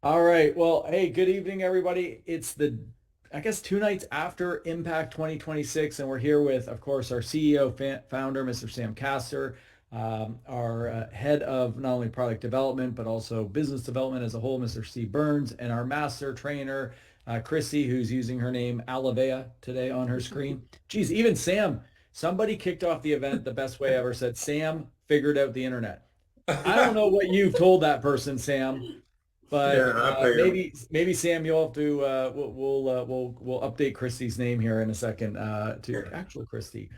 All right. Well, hey, good evening, everybody. It's I guess, 2 nights after Impact 2026, and we're here with, of course, our CEO founder, Mr. Sam Castor, our head of not only product development, but also business development as a whole, Mr. Steve Burns, and our master trainer, Chrissy, who's using her name Alavea today on her screen. Geez, even Sam, somebody kicked off the event the best way ever, said, Sam figured out the internet. I don't know what you've told that person, Sam. But Yeah, I figured. maybe Sam, you'll have to we'll update Christy's name here in a second to actual Christy.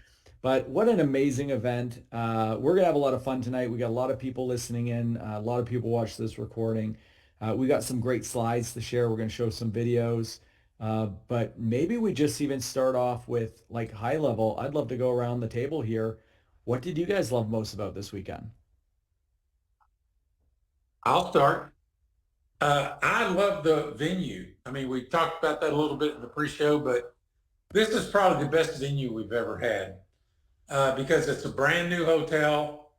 But what an amazing event! We're gonna have a lot of fun tonight. We got a lot of people listening in. A lot of people watch this recording. We got some great slides to share. We're gonna show some videos. But maybe we just even start off with like high level. I'd love to go around the table here. What did you guys love most about this weekend? I'll start. I love the venue. I mean, we talked about that a little bit in the pre-show, but this is probably the best venue we've ever had because it's a brand new hotel.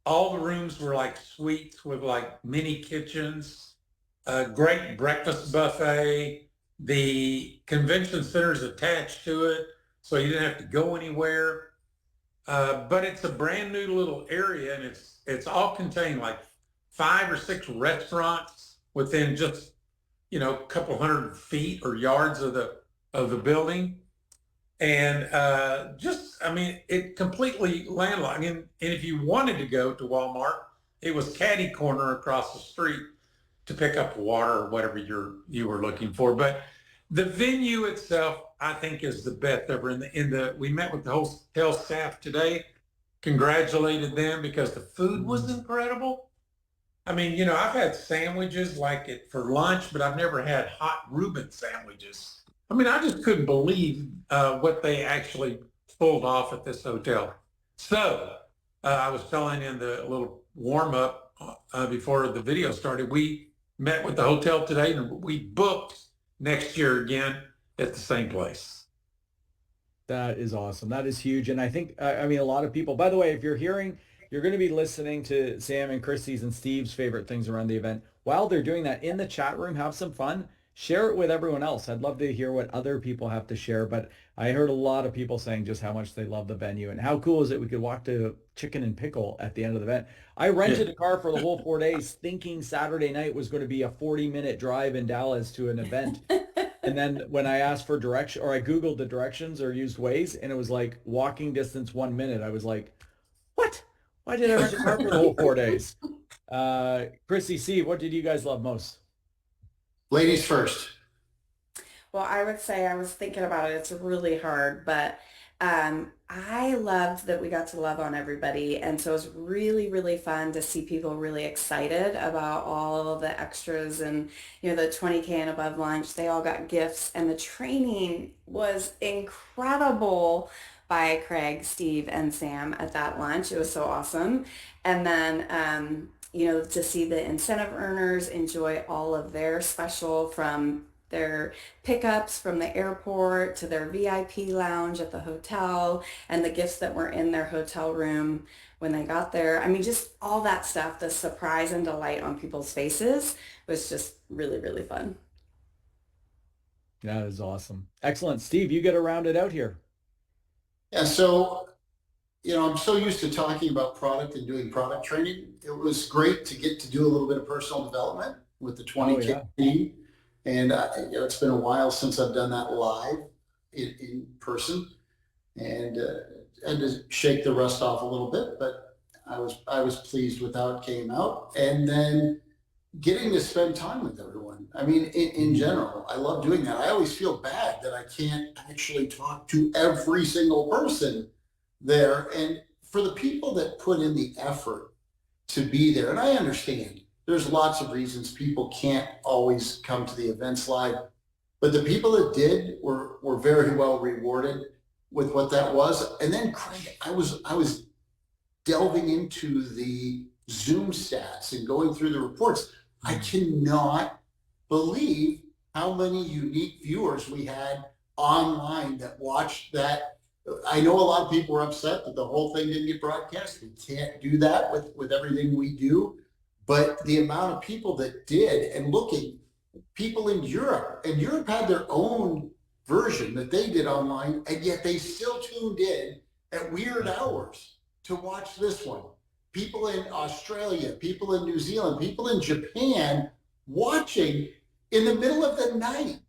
All the rooms were like suites with like mini kitchens, a great breakfast buffet. The convention center is attached to it, so you didn't have to go anywhere. But it's a brand new little area, and it's all contained like 5 or 6 restaurants within just a couple hundred feet or yards of the building, and just I mean it completely landlocked. And if you wanted to go to Walmart, it was caddy corner across the street to pick up water or whatever you were looking for. But the venue itself, I think, is the best ever. In the we met with the hotel staff today, congratulated them because the food was incredible. I mean, I've had sandwiches like it for lunch, but I've never had hot Reuben sandwiches. I mean, I just couldn't believe what they actually pulled off at this hotel. So I was telling in the little warm up before the video started, we met with the hotel today and we booked next year again at the same place. That is awesome. That is huge. And I think, I mean, a lot of people, by the way, if you're going to be listening to Sam and Christie's and Steve's favorite things around the event. While they're doing that in the chat room, have some fun. Share it with everyone else. I'd love to hear what other people have to share. But I heard a lot of people saying just how much they love the venue and how cool is it we could walk to Chicken and Pickle at the end of the event. I rented a car for the whole 4 days thinking Saturday night was going to be a 40-minute drive in Dallas to an event. And then when I asked for direction or I Googled the directions or used Waze and it was like walking distance 1 minute, I was like, what? Why did I rent a car for the whole 4 days? Chrissy, Steve, what did you guys love most? Ladies first. Well, I would say I was thinking about it. It's really hard, but I loved that we got to love on everybody. And so it was really, really fun to see people really excited about all of the extras and, the 20K and above lunch. They all got gifts and the training was incredible by Craig, Steve, and Sam at that lunch. It was so awesome. And then, to see the incentive earners enjoy all of their special from their pickups from the airport to their VIP lounge at the hotel and the gifts that were in their hotel room when they got there. I mean, just all that stuff, the surprise and delight on people's faces was just really, really fun. That is awesome. Excellent. Steve, you get to round it out here. Yeah, so, I'm so used to talking about product and doing product training. It was great to get to do a little bit of personal development with the Oh, 20K yeah. team. And it's been a while since I've done that live in person, and had to shake the rust off a little bit, but I was pleased with how it came out. And then getting to spend time with everyone. I mean, in general, I love doing that. I always feel bad that I can't actually talk to every single person there. And for the people that put in the effort to be there, and I understand there's lots of reasons people can't always come to the events live, but the people that did were very well rewarded with what that was. And then Craig, I was delving into the Zoom stats and going through the reports. I cannot believe how many unique viewers we had online that watched that. I know a lot of people were upset that the whole thing didn't get broadcast. We can't do that with everything we do. But the amount of people that did, and looking, people in Europe, and Europe had their own version that they did online, and yet they still tuned in at weird hours to watch this one. People in Australia, people in New Zealand, people in Japan watching in the middle of the night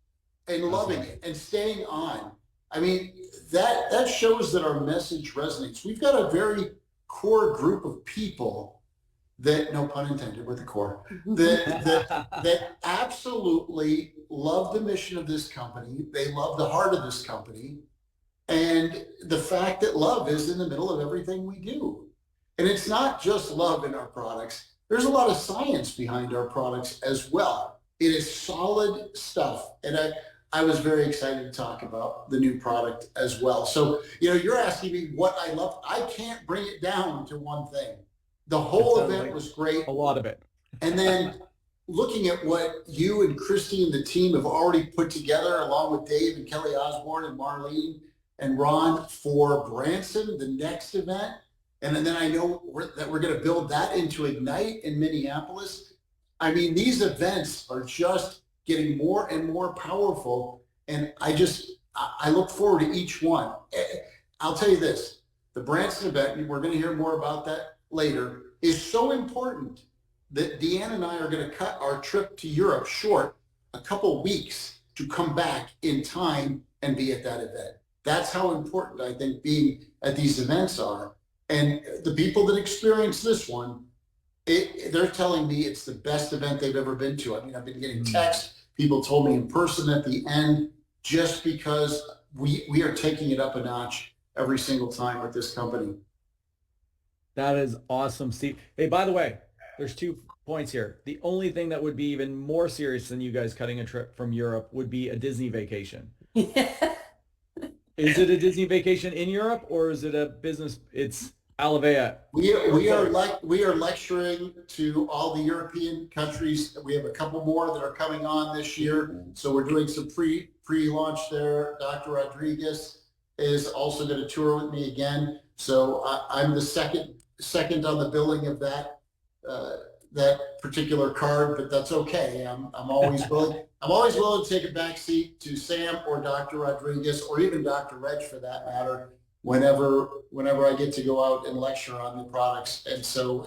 and loving it and staying on. I mean, that shows that our message resonates. We've got a very core group of people that, no pun intended with the core, that absolutely love the mission of this company. They love the heart of this company. And the fact that love is in the middle of everything we do. And it's not just love in our products. There's a lot of science behind our products as well. It is solid stuff. And I was very excited to talk about the new product as well. So, you're asking me what I love. I can't bring it down to one thing. The whole event was great. A lot of it. And then looking at what you and Christy and the team have already put together, along with Dave and Kelly Osborne and Marlene and Ron for Branson, the next event. And then I know that we're going to build that into Ignite in Minneapolis. I mean, these events are just getting more and more powerful. And I look forward to each one. I'll tell you this, the Branson event, and we're going to hear more about that later, is so important that Deanne and I are going to cut our trip to Europe short a couple weeks to come back in time and be at that event. That's how important I think being at these events are. And the people that experience this one, they're telling me it's the best event they've ever been to. I mean, I've been getting texts. People told me in person at the end, just because we are taking it up a notch every single time with this company. That is awesome, Steve. Hey, by the way, there's 2 points here. The only thing that would be even more serious than you guys cutting a trip from Europe would be a Disney vacation. Is it a Disney vacation in Europe, or is it a business? It's Alavea. We are lecturing to all the European countries. We have a couple more that are coming on this year. So we're doing some pre-launch there. Dr. Rodriguez is also going to tour with me again. So I'm the second on the billing of that particular card, but that's okay. I'm always willing. I'm always willing to take a back seat to Sam or Dr. Rodriguez, or even Dr. Reg for that matter, whenever I get to go out and lecture on the products. And so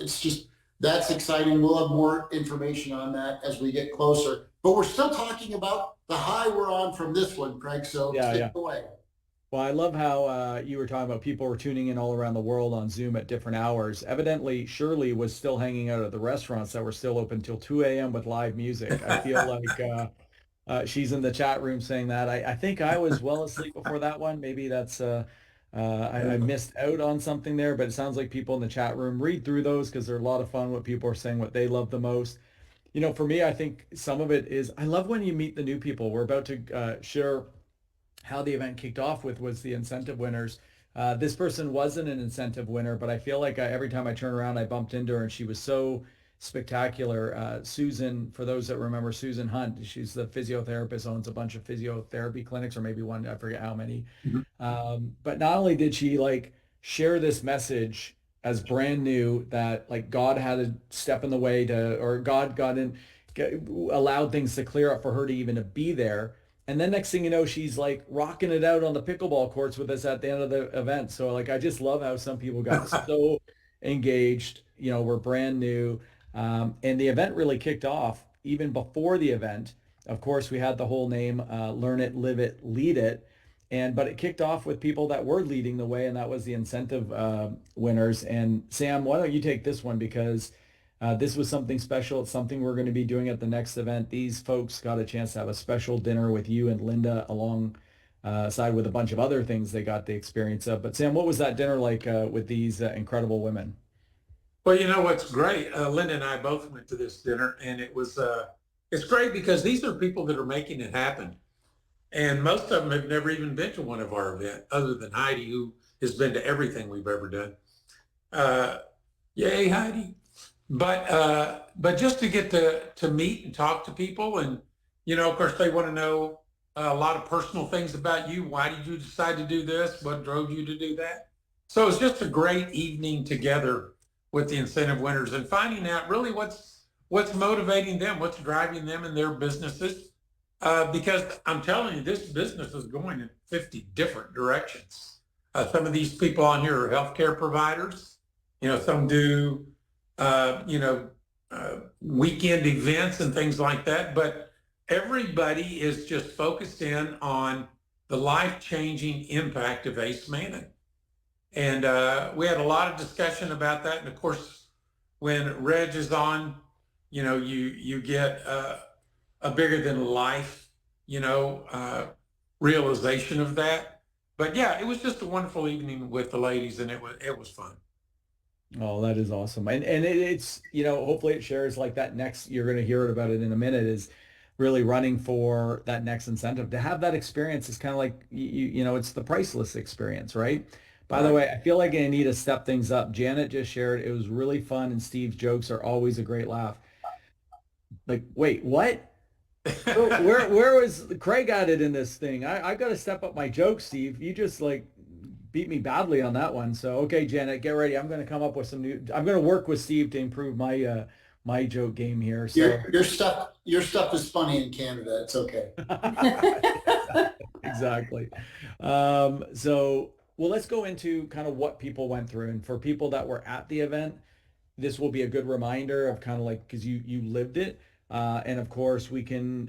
that's exciting. We'll have more information on that as we get closer. But we're still talking about the high we're on from this one, Craig. So take it away. Well, I love how you were talking about people were tuning in all around the world on Zoom at different hours. Evidently, Shirley was still hanging out at the restaurants that were still open till 2 a.m. with live music. I feel like she's in the chat room saying that. I think I was well asleep before that one. Maybe that's I missed out on something there, but it sounds like people in the chat room read through those because they're a lot of fun. What people are saying, what they love the most. For me, I think some of it is I love when you meet the new people. We're about to share how the event kicked off with was the incentive winners. This person wasn't an incentive winner, but I feel like every time I turn around, I bumped into her, and she was so spectacular. Susan, for those that remember Susan Hunt, she's the physiotherapist, owns a bunch of physiotherapy clinics, or maybe one, I forget how many. But not only did she share this message as brand new that God had a step in the way or God allowed things to clear up for her to even to be there. And then next thing you know, she's rocking it out on the pickleball courts with us at the end of the event. So I just love how some people got so engaged, we're brand new. And the event really kicked off even before the event. Of course, we had the whole name, Learn It, Live It, Lead It. But it kicked off with people that were leading the way, and that was the incentive winners. And Sam, why don't you take this one, because this was something special. It's something we're going to be doing at the next event. These folks got a chance to have a special dinner with you and Linda alongside with a bunch of other things they got the experience of. But Sam, what was that dinner like with these incredible women? Well, what's great, Linda and I both went to this dinner, and it's great because these are people that are making it happen. And most of them have never even been to one of our events, other than Heidi, who has been to everything we've ever done. Yay, Heidi. But just to get to meet and talk to people, and of course they want to know a lot of personal things about you. Why did you decide to do this? What drove you to do that? So it's just a great evening together with the incentive winners and finding out really what's what's motivating them, what's driving them in their businesses. Because I'm telling you, this business is going in 50 different directions. Some of these people on here are healthcare providers. Some do, weekend events and things like that. But everybody is just focused in on the life-changing impact of Ace Manning. And we had a lot of discussion about that. And of course, when Reg is on, you get a bigger than life, realization of that. But yeah, it was just a wonderful evening with the ladies, and it was fun. Oh, that is awesome. And it's, hopefully it shares like that next, you're going to hear about it in a minute, is really running for that next incentive. To have that experience is kind of like, it's the priceless experience, right? By the Right. way, I feel like I need to step things up. Janet just shared, it was really fun and Steve's jokes are always a great laugh. Like, wait, what? Where was Craig at it in this thing? I got to step up my joke, Steve. You just like beat me badly on that one. So okay, Janet, get ready. I'm going to come up with some new. I'm going to work with Steve to improve my joke game here. So Your stuff is funny in Canada. It's okay. exactly. So well, let's go into kind of what people went through, and for people that were at the event, this will be a good reminder of kind of like, because you lived it. And of course we can,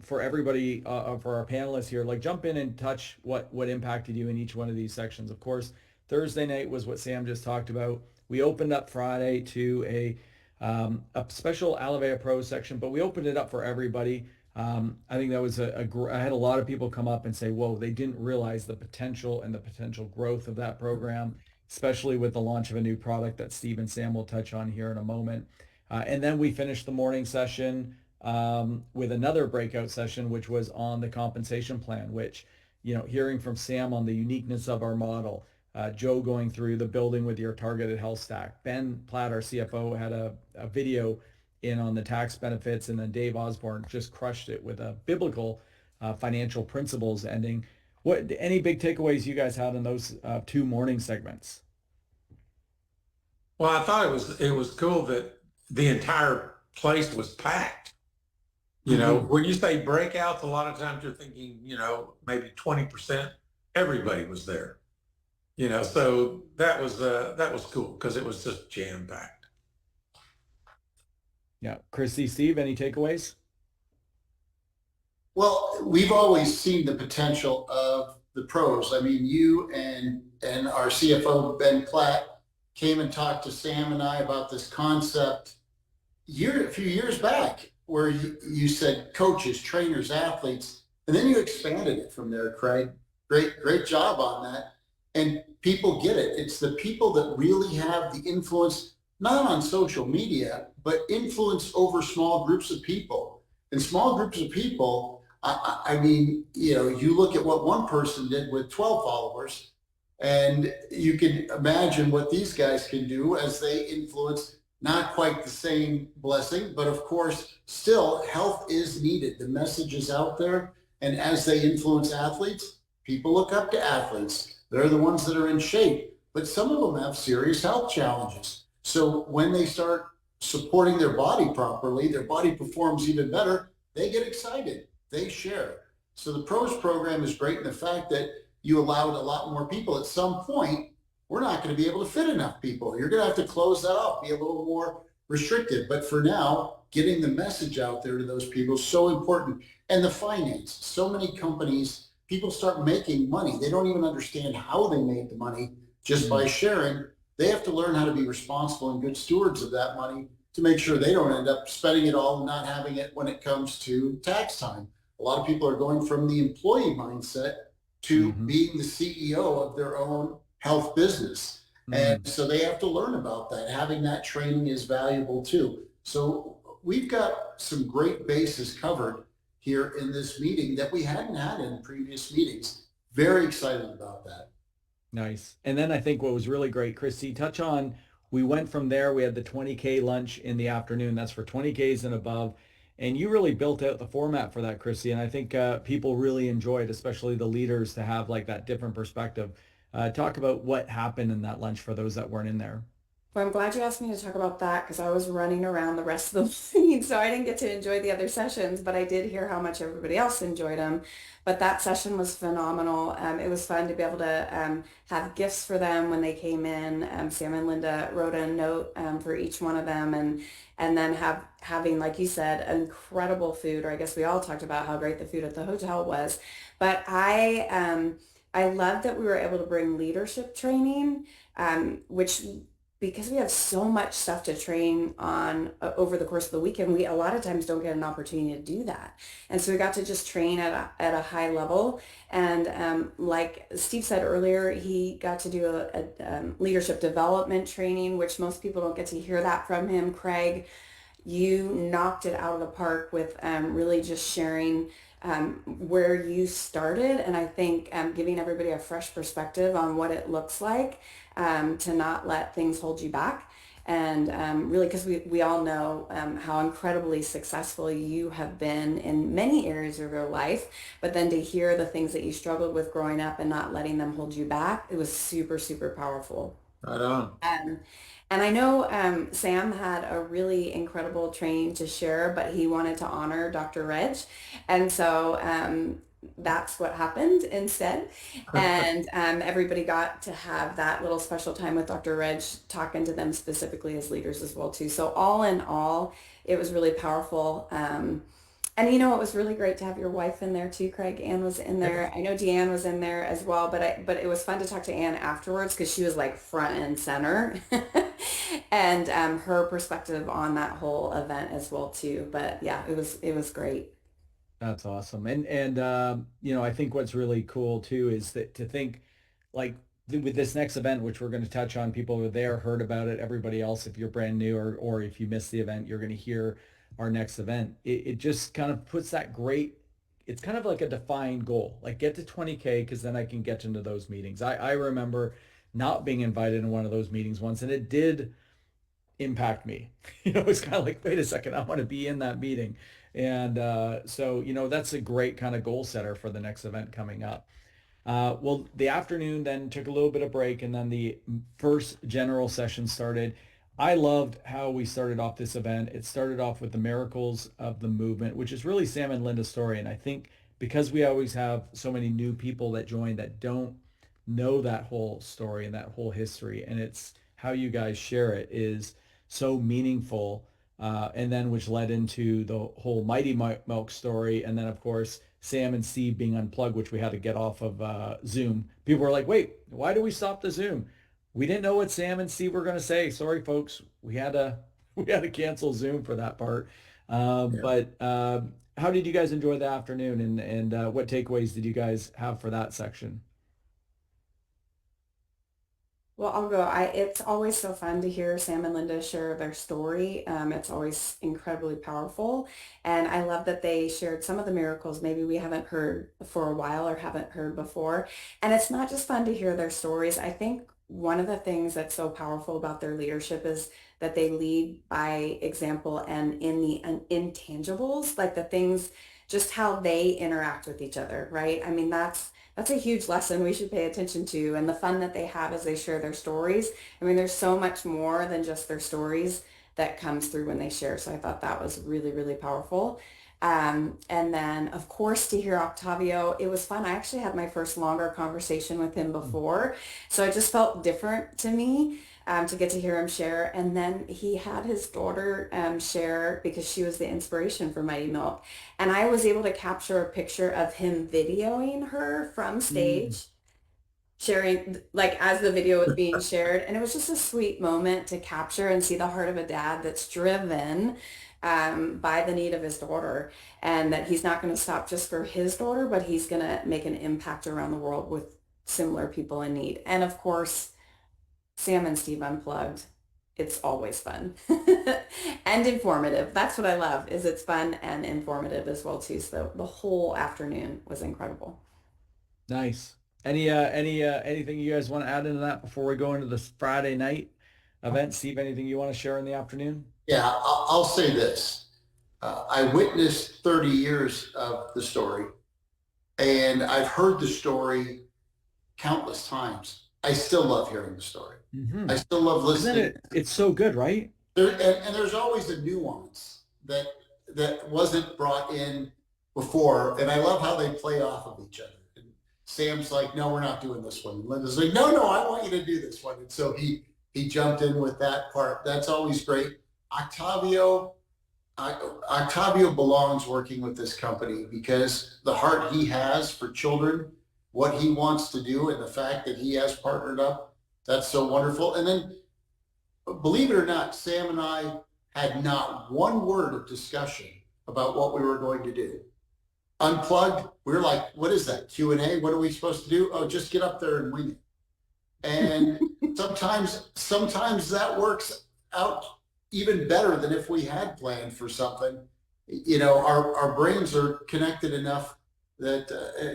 for everybody, for our panelists here, like jump in and touch what impacted you in each one of these sections. Of course, Thursday night was what Sam just talked about. We opened up Friday to a special Alivea Pro section, but we opened it up for everybody. I think that was I had a lot of people come up and say, whoa, they didn't realize the potential and the potential growth of that program, especially with the launch of a new product that Steve and Sam will touch on here in a moment. And then we finished the morning session with another breakout session, which was on the compensation plan, which, hearing from Sam on the uniqueness of our model, Joe going through the building with your targeted health stack, Ben Platt, our CFO, had a video in on the tax benefits, and then Dave Osborne just crushed it with a biblical financial principles ending. Any big takeaways you guys had in those two morning segments? Well, I thought it was cool that the entire place was packed. When you say breakouts, a lot of times you're thinking, maybe 20%. Everybody was there. So that was cool because it was just jam packed. Yeah, Christy, Steve, any takeaways? Well, we've always seen the potential of the pros. I mean, you and our CFO, Ben Platt, came and talked to Sam and I about this concept a few years back, where you said coaches, trainers, athletes, and then you expanded it from there, Craig. Great job on that. And people get it. It's the people that really have the influence, not on social media, but influence over small groups of people. And small groups of people, I mean, you look at what one person did with 12 followers, and you can imagine what these guys can do as they influence not quite the same blessing, but of course, still health is needed. The message is out there. And as they influence athletes, people look up to athletes. They're the ones that are in shape, but some of them have serious health challenges. So when they start supporting their body properly, their body performs even better, they get excited, they share. So the pros program is great in the fact that you allowed a lot more people. At some point, we're not going to be able to fit enough people. You're going to have to close that off, be a little more restricted. But for now, getting the message out there to those people is so important. And the finance, so many companies, people start making money. They don't even understand how they made the money just by sharing. They have to learn how to be responsible and good stewards of that money to make sure they don't end up spending it all and not having it when it comes to tax time. A lot of people are going from the employee mindset to being the CEO of their own health business. And so they have to learn about that. Having that training is valuable too. So we've got some great bases covered here in this meeting that we hadn't had in previous meetings. Very excited about that. Nice. And then I think what was really great, Christy, touch on, we went from there, we had the 20K lunch in the afternoon. That's for 20Ks and above. And you really built out the format for that, Christy. And I think people really enjoyed, especially the leaders, to have like that different perspective. Talk about what happened in that lunch for those that weren't in there. Well, I'm glad you asked me to talk about that because I was running around the rest of the meeting, so I didn't get to enjoy the other sessions, but I did hear how much everybody else enjoyed them. But that session was phenomenal. It was fun to be able to have gifts for them when they came in. Sam and Linda wrote a note for each one of them, and then having, like you said, incredible food. Or I guess we all talked about how great the food at the hotel was. But I love that we were able to bring leadership training, which because we have so much stuff to train on over the course of the weekend, we a lot of times don't get an opportunity to do that. And so we got to just train at a high level. And like Steve said earlier, he got to do a leadership development training, which most people don't get to hear that from him. Craig, you knocked it out of the park with really just sharing where you started, and I think giving everybody a fresh perspective on what it looks like to not let things hold you back. And really, because we all know how incredibly successful you have been in many areas of your life, but then to hear the things that you struggled with growing up and not letting them hold you back, it was super, super powerful. Right on. And I know Sam had a really incredible training to share, but he wanted to honor Dr. Reg. And so that's what happened instead. And everybody got to have that little special time with Dr. Reg, talking to them specifically as leaders as well too. So all in all, it was really powerful. And you know, it was really great to have your wife in there too, Craig. Ann was in there. I know Deanne was in there as well, but it was fun to talk to Ann afterwards because she was like front and center, and her perspective on that whole event as well too. But yeah, it was great. That's awesome. And you know, I think what's really cool too is that to think like with this next event, which we're going to touch on, people who are there heard about it. Everybody else, if you're brand new or if you missed the event, you're going to hear our next event. It just kind of puts that great, it's kind of like a defined goal, like get to 20K because then I can get into those meetings. I remember not being invited in one of those meetings once, and it did impact me. You know, it's kind of like, wait a second, I want to be in that meeting. And so, you know, that's a great kind of goal setter for the next event coming up. Well, the afternoon then took a little bit of break, and then the first general session started. I loved how we started off this event. It started off with the miracles of the movement, which is really Sam and Linda's story. And I think because we always have so many new people that join that don't know that whole story and that whole history, and it's how you guys share it is so meaningful. And then which led into the whole Mighty Milk story. And then, of course, Sam and Steve being unplugged, which we had to get off of Zoom. People were like, wait, why do we stop the Zoom? We didn't know what Sam and Steve were going to say. Sorry, folks. We had to we had to cancel Zoom for that part. Yeah. But how did you guys enjoy the afternoon, and what takeaways did you guys have for that section? Well, I'll go. It's always so fun to hear Sam and Linda share their story. It's always incredibly powerful. And I love that they shared some of the miracles maybe we haven't heard for a while or haven't heard before. And it's not just fun to hear their stories. I think one of the things that's so powerful about their leadership is that they lead by example and in the intangibles, like the things, just how they interact with each other, right? I mean, that's a huge lesson we should pay attention to, and the fun that they have as they share their stories. I mean, there's so much more than just their stories that comes through when they share. So I thought that was really, really powerful. And then, of course, to hear Octavio, it was fun. I actually had my first longer conversation with him before, so it just felt different to me to get to hear him share. And then he had his daughter share because she was the inspiration for Mighty Milk. And I was able to capture a picture of him videoing her from Mm. stage, sharing like as the video was being shared. And it was just a sweet moment to capture and see the heart of a dad that's driven by the need of his daughter, and that he's not going to stop just for his daughter, but he's going to make an impact around the world with similar people in need. And of course, Sam and Steve Unplugged. It's always fun and informative. That's what I love, is it's fun and informative as well too. So the whole afternoon was incredible. Nice. Any anything you guys want to add into that before we go into this Friday night event? Steve, anything you want to share in the afternoon? Yeah, I'll say this. I witnessed 30 years of the story, and I've heard the story countless times. I still love hearing the story. Hmm. I still love Isn't listening. it? It's so good, right? And there's always a nuance that wasn't brought in before, and I love how they play off of each other. And Sam's like, "No, we're not doing this one." And Linda's like, "No, no, I want you to do this one." And so he jumped in with that part. That's always great. Octavio, Octavio belongs working with this company because the heart he has for children, what he wants to do, and the fact that he has partnered up, that's so wonderful. And then, believe it or not, Sam and I had not one word of discussion about what we were going to do. Unplugged, we were like, what is that, Q&A? What are we supposed to do? Oh, just get up there and wing it. And sometimes that works out even better than if we had planned for something. You know, our brains are connected enough that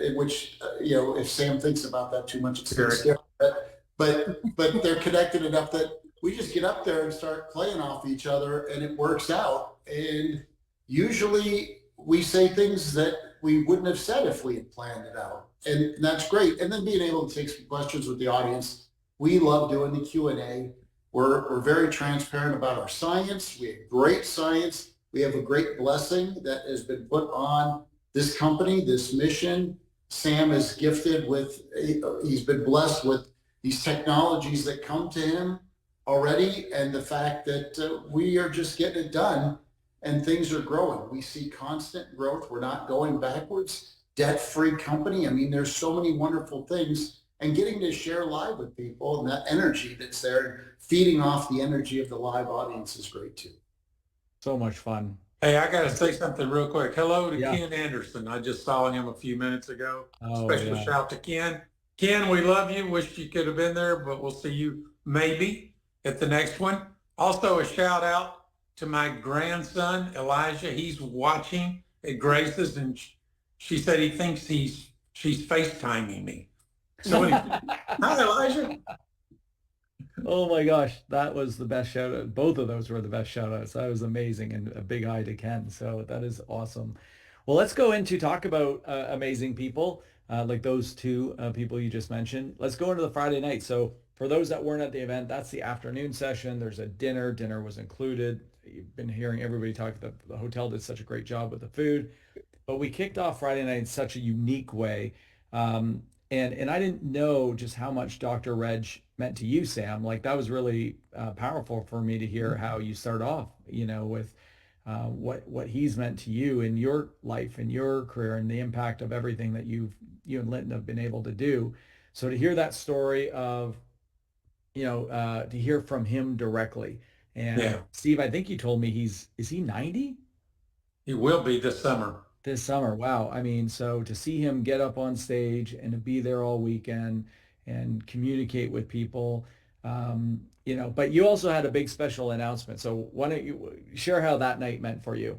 in which you know, if Sam thinks about that too much, it's scary. But they're connected enough that we just get up there and start playing off each other, and it works out. And usually we say things that we wouldn't have said if we had planned it out, and that's great. And then being able to take some questions with the audience. We love doing the Q&A. We're very transparent about our science. We have great science. We have a great blessing that has been put on this company, this mission. Sam is gifted with, he's been blessed with these technologies that come to him already, and the fact that we are just getting it done and things are growing. We see constant growth. We're not going backwards. Debt-free company. I mean, there's so many wonderful things, and getting to share live with people and that energy that's there, feeding off the energy of the live audience is great too. So much fun. Hey, I got to say something real quick. Hello to Yeah. Ken Anderson. I just saw him a few minutes ago. Oh, Special yeah. shout to Ken. Ken, we love you. Wish you could have been there, but we'll see you maybe at the next one. Also, a shout out to my grandson, Elijah. He's watching at Grace's, and she said he thinks she's FaceTiming me. So, hi, Elijah. Oh my gosh, that was the best shout out. Both of those were the best shout outs. That was amazing, and a big hi to Ken. So that is awesome. Well, let's go into talk about amazing people like those two people you just mentioned. Let's go into the Friday night. So for those that weren't at the event, that's the afternoon session. There's a dinner. Dinner was included. You've been hearing everybody talk. The hotel did such a great job with the food. But we kicked off Friday night in such a unique way. And I didn't know just how much Dr. Reg meant to you, Sam. Like that was really powerful for me to hear how you start off, you know, with what he's meant to you in your life and your career and the impact of everything that you and Linton have been able to do. So to hear that story of, you know, to hear from him directly. And Yeah. Steve, I think you told me is he 90? He will be this summer. This summer. Wow. I mean, so to see him get up on stage and to be there all weekend and communicate with people, you know, but you also had a big special announcement. So why don't you share how that night meant for you?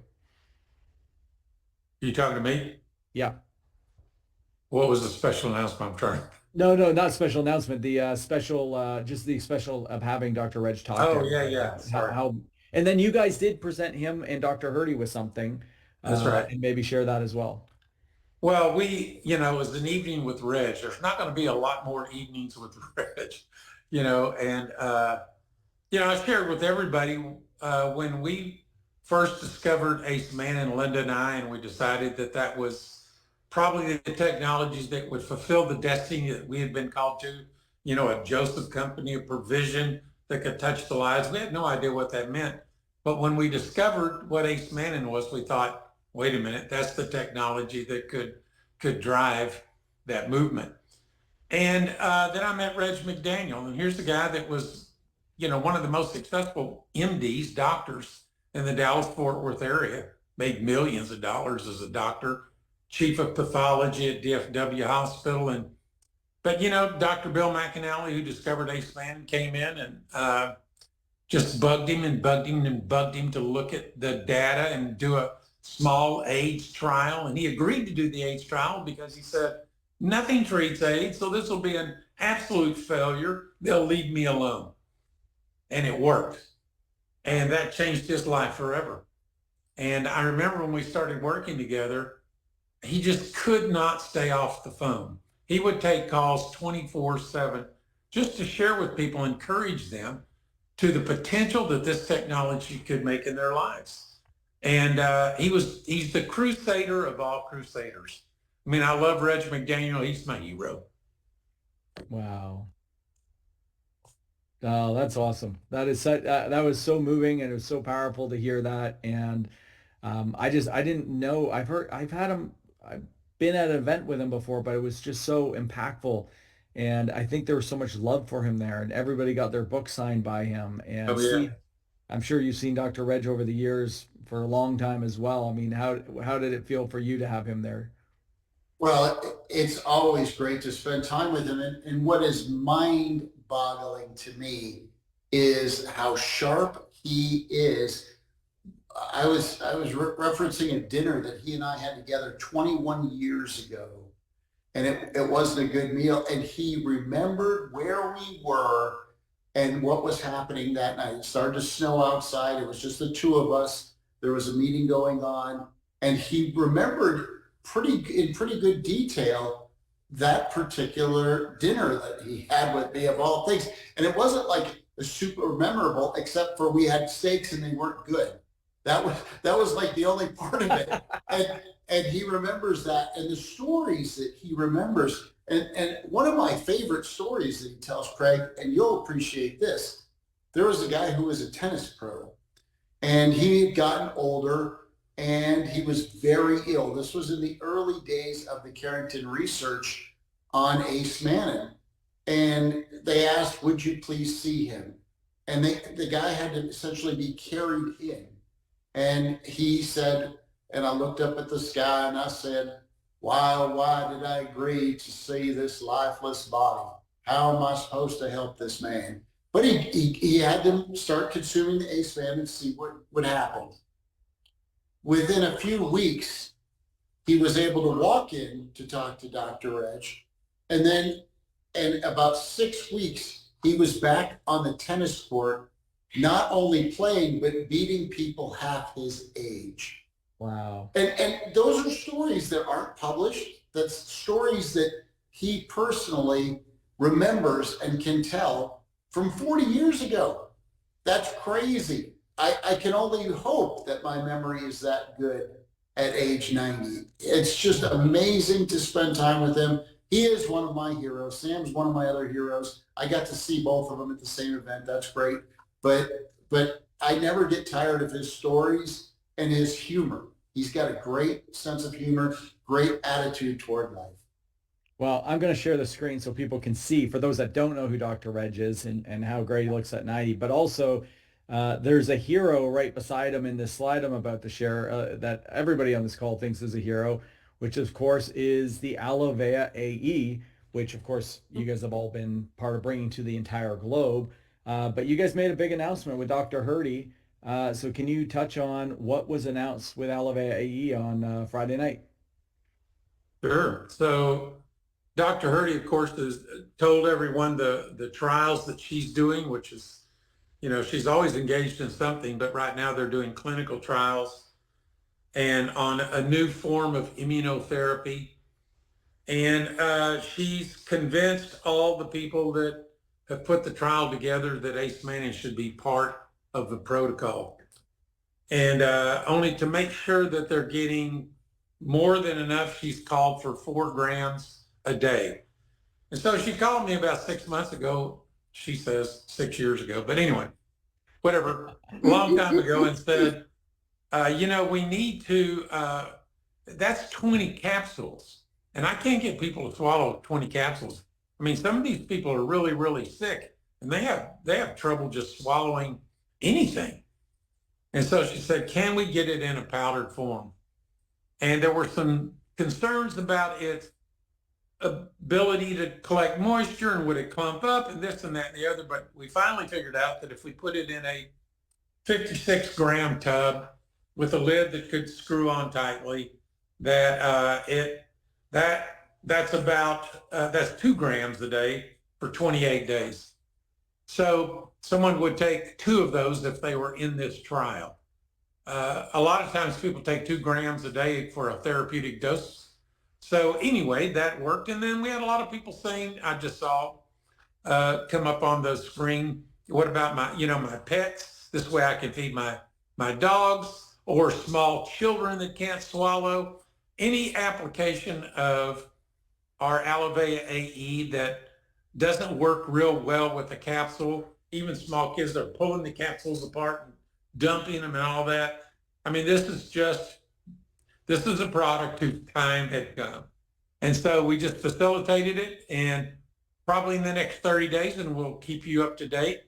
You talking to me? Yeah. What was the special announcement? I'm trying. No, not special announcement. The special, just the special of having Dr. Reg talk. to Oh, everybody. yeah. Sorry. And then you guys did present him and Dr. Hurdy with something. That's right. And maybe share that as well. Well, it was an evening with Reg. There's not going to be a lot more evenings with Reg, you know, and, I shared with everybody when we first discovered Ace Man and Linda and I, and we decided that was probably the technologies that would fulfill the destiny that we had been called to, you know, a Joseph company of provision that could touch the lives. We had no idea what that meant. But when we discovered what Ace Manning was, we thought, wait a minute, that's the technology that could drive that movement. And then I met Reg McDaniel, and here's the guy that was, you know, one of the most successful MDs, doctors in the Dallas-Fort Worth area, made millions of dollars as a doctor, chief of pathology at DFW Hospital. But, you know, Dr. Bill McAnally, who discovered Ace Manning, came in and just bugged him to look at the data and do a small AIDS trial. And he agreed to do the AIDS trial because he said, nothing treats AIDS, so this will be an absolute failure. They'll leave me alone. And it worked. And that changed his life forever. And I remember when we started working together, he just could not stay off the phone. He would take calls 24/7, just to share with people, encourage them to the potential that this technology could make in their lives. And he's the crusader of all crusaders. I mean, I love Reg McDaniel. He's my hero. Wow. Oh, that's awesome. That is that was so moving, and it was so powerful to hear that. And I didn't know. I've had him. I've been at an event with him before, but it was just so impactful. And I think there was so much love for him there, and everybody got their book signed by him. And Oh, yeah. Steve, I'm sure you've seen Dr. Reg over the years for a long time as well. I mean, how did it feel for you to have him there? Well, it's always great to spend time with him. And what is mind boggling to me is how sharp he is. I was referencing a dinner that he and I had together 21 years ago, and it wasn't a good meal. And he remembered where we were and what was happening that night. It started to snow outside. It was just the two of us. There was a meeting going on, and he remembered in pretty good detail that particular dinner that he had with me of all things. And it wasn't like a super memorable, except for we had steaks and they weren't good. That was like the only part of it. And he remembers that, and the stories that he remembers. And one of my favorite stories that he tells, Craig, and you'll appreciate this. There was a guy who was a tennis pro, and he had gotten older, and he was very ill. This was in the early days of the Carrington research on Ace Mannon. And they asked, would you please see him? And the guy had to essentially be carried in. And he said, and I looked up at the sky and I said, why did I agree to see this lifeless body? How am I supposed to help this man? But he had to start consuming the Ace Mannon and see what would happen. Within a few weeks, he was able to walk in to talk to Dr. Reg. And then in about 6 weeks, he was back on the tennis court, not only playing, but beating people half his age. Wow. And those are stories that aren't published. That's stories that he personally remembers and can tell from 40 years ago. That's crazy. I can only hope that my memory is that good at age 90. It's just amazing to spend time with him. He is one of my heroes. Sam's one of my other heroes. I got to see both of them at the same event. That's great. But I never get tired of his stories and his humor. He's got a great sense of humor, great attitude toward life. Well, I'm going to share the screen so people can see, for those that don't know who Dr. Reg is and how great he looks at 90, but also there's a hero right beside him in this slide I'm about to share that everybody on this call thinks is a hero, which of course is the Alavea AE, which of course you guys have all been part of bringing to the entire globe. But you guys made a big announcement with Dr. Hurdy. So can you touch on what was announced with Alavea AE on Friday night? Sure. So Dr. Hurdy, of course, has told everyone the trials that she's doing, which is, she's always engaged in something, but right now they're doing clinical trials and on a new form of immunotherapy. And she's convinced all the people that have put the trial together that Ace Mannon should be part of the protocol. And only to make sure that they're getting more than enough, she's called for 4 grams a day. And so she called me about 6 months ago, she says 6 years ago, but anyway, whatever, a long time ago, and said, we need to, that's 20 capsules. And I can't get people to swallow 20 capsules. I mean, some of these people are really, really sick, and they have trouble just swallowing anything. And so she said, can we get it in a powdered form? And there were some concerns about its ability to collect moisture and would it clump up and this and that and the other. But we finally figured out that if we put it in a 56-gram tub with a lid that could screw on tightly, that that's 2 grams a day for 28 days. So someone would take 2 of those if they were in this trial. A lot of times people take 2 grams a day for a therapeutic dose. So anyway, that worked. And then we had a lot of people saying, I just saw come up on the screen. What about my pets? This way I can feed my dogs or small children that can't swallow. Any application of our Alovea AE that doesn't work real well with the capsule, even small kids that are pulling the capsules apart and dumping them and all that. I mean, this is a product whose time had come. And so we just facilitated it, and probably in the next 30 days, and we'll keep you up to date.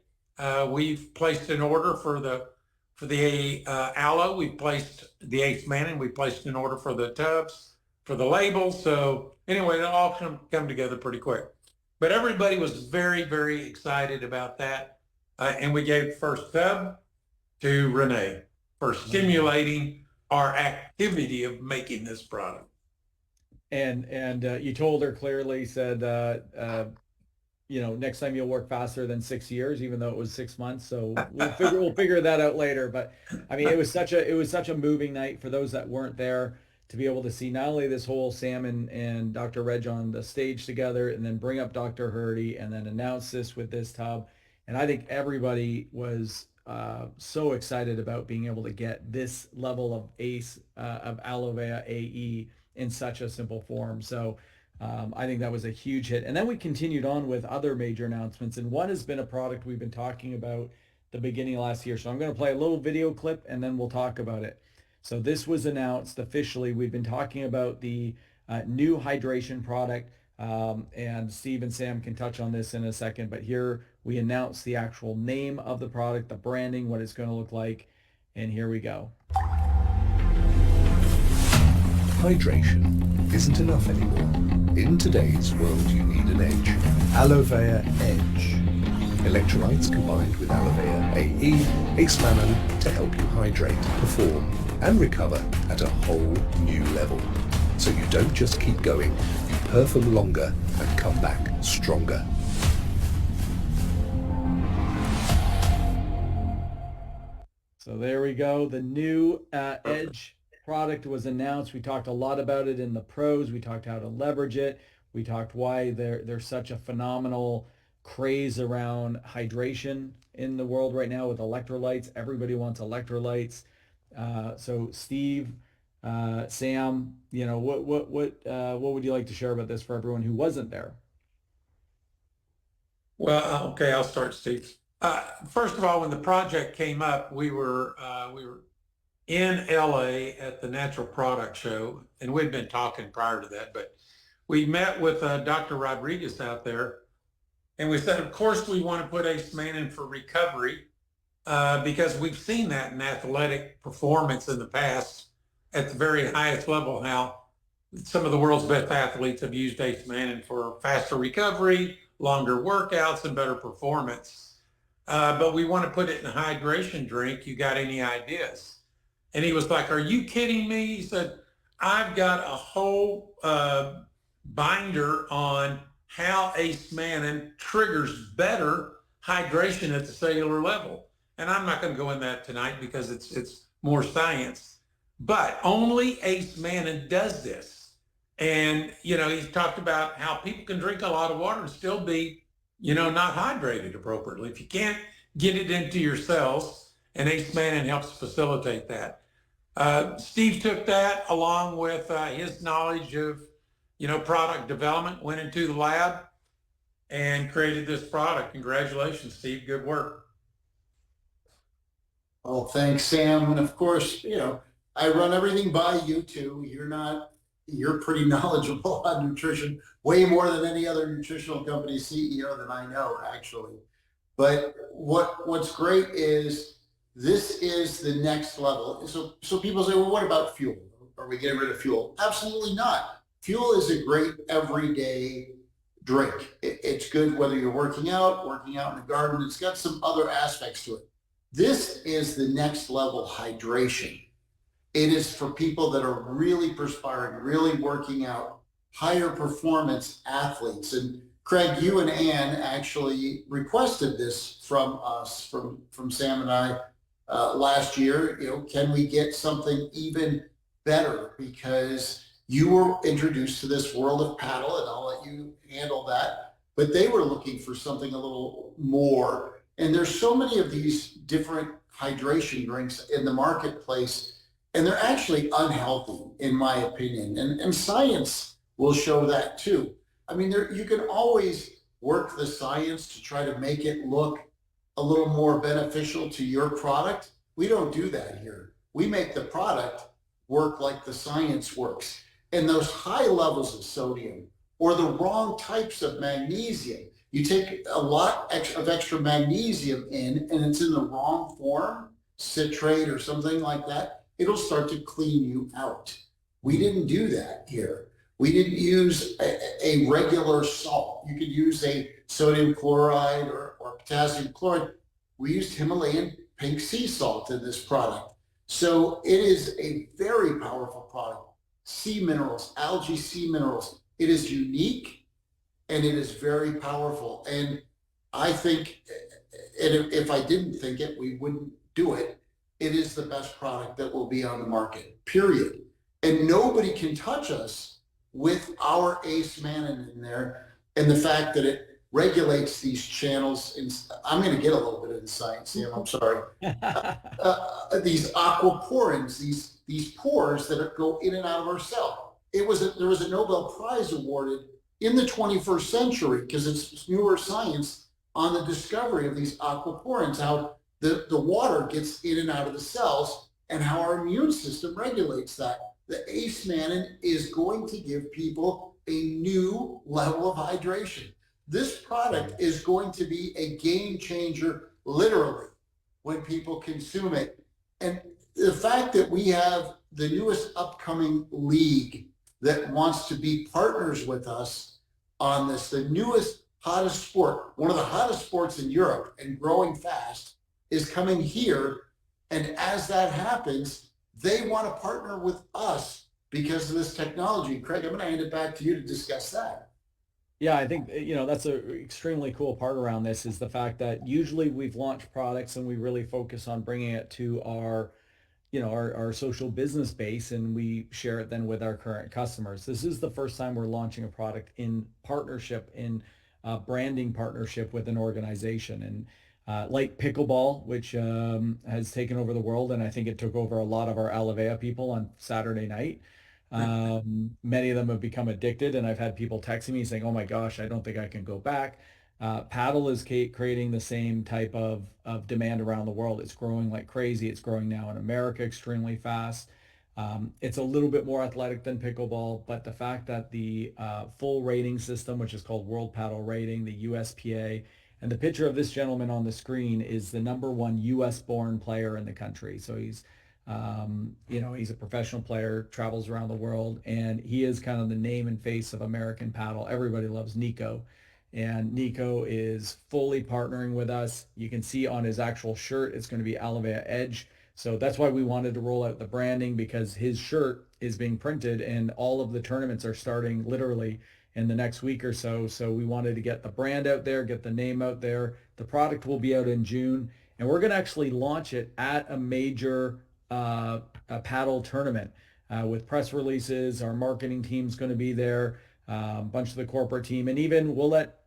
We've placed an order for the Aloe. We've placed the Ace Mannin. We placed an order for the tubs, for the labels. So anyway, it'll all come together pretty quick. But everybody was very, very excited about that. And we gave the first tub to Renee for stimulating our activity of making this product. And you told her clearly, said, next time you'll work faster than 6 years, even though it was 6 months. So we'll figure that out later. But I mean, it was such a moving night for those that weren't there to be able to see not only this whole Sam and Dr. Reg on the stage together, and then bring up Dr. Hurdy, and then announce this with this tub. And I think everybody was so excited about being able to get this level of ACE, of Alovea AE in such a simple form. So I think that was a huge hit. And then we continued on with other major announcements. And one has been a product we've been talking about the beginning of last year. So I'm going to play a little video clip and then we'll talk about it. So this was announced officially. We've been talking about the new hydration product. And Steve and Sam can touch on this in a second. But here we announced the actual name of the product, the branding, what it's going to look like. And here we go. Hydration isn't enough anymore. In today's world, you need an edge. Alovea Edge. Electrolytes combined with Alovea AE, Ace Mannin to help you hydrate, perform, and recover at a whole new level. So you don't just keep going, you perform longer and come back stronger. So there we go. The new Edge product was announced. We talked a lot about it in the pros. We talked how to leverage it. We talked why there's such a phenomenal craze around hydration in the world right now with electrolytes. Everybody wants electrolytes. So Steve, Sam, what would you like to share about this for everyone who wasn't there? Well, okay, I'll start, Steve. First of all, when the project came up, we were in LA at the Natural Product Show, and we'd been talking prior to that, but we met with Dr. Rodriguez out there, and we said, of course, we want to put Ace Mannin for recovery because we've seen that in athletic performance in the past at the very highest level, how some of the world's best athletes have used Ace Mannin for faster recovery, longer workouts, and better performance. But we want to put it in a hydration drink. You got any ideas? And he was like, are you kidding me? He said, I've got a whole binder on how Ace Mannin triggers better hydration at the cellular level. And I'm not going to go in that tonight because it's more science. But only Ace Mannin does this. And, he's talked about how people can drink a lot of water and still be, not hydrated appropriately. If you can't get it into your cells, and Ace Mannin helps facilitate that. Steve took that along with his knowledge of, product development, went into the lab and created this product. Congratulations, Steve. Good work. Well, thanks, Sam. And of course, I run everything by you two. You're pretty knowledgeable on nutrition, way more than any other nutritional company CEO that I know, actually. But what's great is this is the next level. So people say, well, what about fuel? Are we getting rid of fuel? Absolutely not. Fuel is a great everyday drink. It's good whether you're working out in the garden. It's got some other aspects to it. This is the next level hydration. It is for people that are really perspiring, really working out, higher performance athletes. And Craig, you and Ann actually requested this from us, from Sam and I last year. Can we get something even better? Because you were introduced to this world of paddle, and I'll let you handle that. but they were looking for something a little more. And there's so many of these different hydration drinks in the marketplace, and they're actually unhealthy, in my opinion. And science will show that too. I mean, you can always work the science to try to make it look a little more beneficial to your product. We don't do that here. We make the product work like the science works. And those high levels of sodium or the wrong types of magnesium, you take a lot of extra magnesium in and it's in the wrong form, citrate or something like that, it'll start to clean you out. We didn't do that here. We didn't use a regular salt. You could use a sodium chloride or potassium chloride. We used Himalayan pink sea salt in this product. So it is a very powerful product. Sea minerals, algae sea minerals. It is unique and it is very powerful. And I think, and if I didn't think it, we wouldn't do it. It is the best product that will be on the market, period. And nobody can touch us with our Ace Mannan in there, and the fact that it regulates these channels. I'm going to get a little bit into science, Sam, I'm sorry. These aquaporins, these pores that go in and out of our cell. There was a Nobel Prize awarded in the 21st century, because it's newer science, on the discovery of these aquaporins, how the water gets in and out of the cells and how our immune system regulates that. The Ace Mannan is going to give people a new level of hydration. This product is going to be a game changer, literally, when people consume it. And the fact that we have the newest upcoming league that wants to be partners with us on this, the newest, hottest sport, one of the hottest sports in Europe and growing fast, is coming here. And as that happens, they want to partner with us because of this technology. Craig, I'm going to hand it back to you to discuss that. Yeah, I think, that's a extremely cool part around this is the fact that usually we've launched products and we really focus on bringing it to our social business base, and we share it then with our current customers. This is the first time we're launching a product in partnership, in branding partnership with an organization. And like pickleball, which has taken over the world, and I think it took over a lot of our Alavea people on Saturday night. Many of them have become addicted, and I've had people texting me saying, "Oh my gosh, I don't think I can go back." Paddle is creating the same type of demand around the world. It's growing like crazy. It's growing now in America extremely fast. It's a little bit more athletic than pickleball, but the fact that the full rating system, which is called World Paddle Rating, the USPA, and the picture of this gentleman on the screen is the #1 U.S.-born player in the country. So he's a professional player, travels around the world, and he is kind of the name and face of American paddle. Everybody loves Nico. And Nico is fully partnering with us. You can see on his actual shirt, it's going to be Alavea Edge. So that's why we wanted to roll out the branding, because his shirt is being printed and all of the tournaments are starting literally in the next week or so. So we wanted to get the brand out there, get the name out there. The product will be out in June, and we're going to actually launch it at a major a paddle tournament with press releases. Our marketing team's going to be there, a bunch of the corporate team, and even we'll let